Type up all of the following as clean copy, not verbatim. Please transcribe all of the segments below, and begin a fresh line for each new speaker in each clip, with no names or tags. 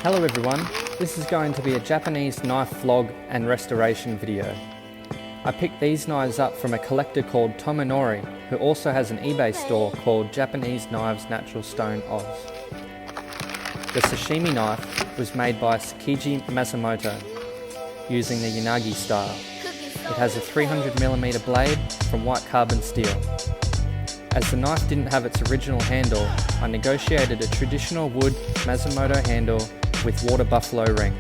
Hello everyone, this is going to be a Japanese knife vlog and restoration video. I picked these knives up from a collector called Tomonori, who also has an eBay store called Japanese Knives Natural Stone Oz. The sashimi knife was made by Sakiji Matsumoto using the Yanagi style. It has a 300mm blade from white carbon steel. As the knife didn't have its original handle, I negotiated a traditional wood Matsumoto handle with water buffalo ring.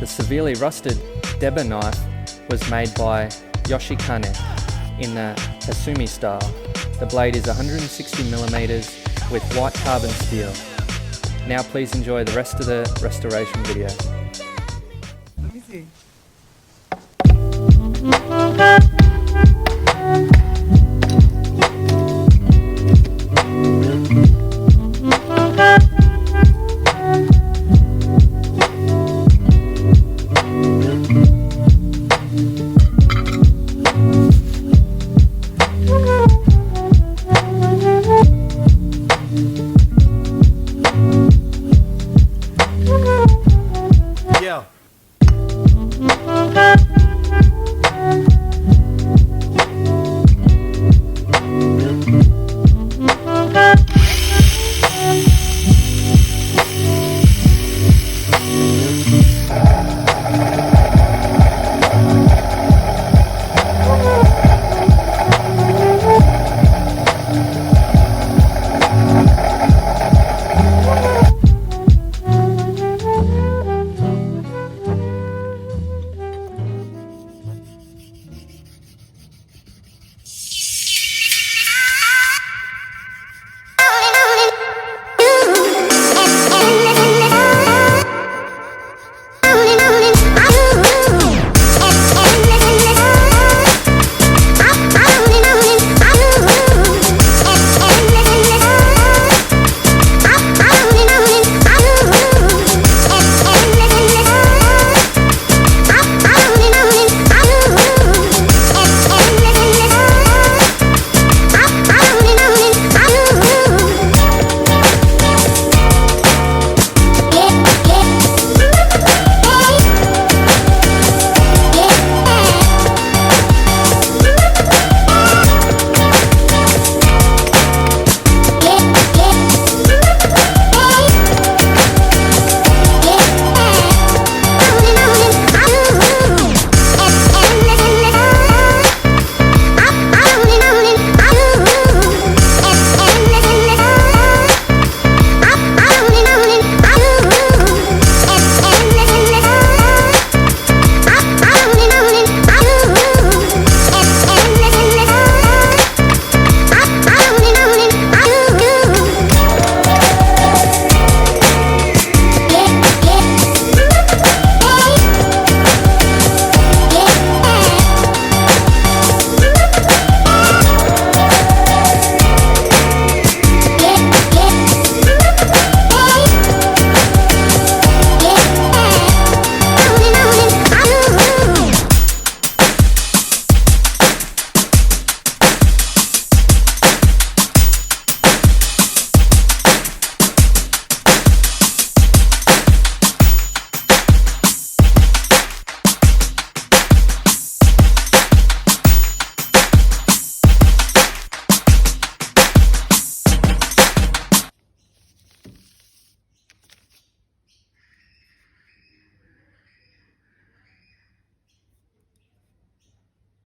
The severely rusted Deba knife was made by Yoshikane in the Kasumi style. The blade is 160mm with white carbon steel. Now please enjoy the rest of the restoration video.
Let me see.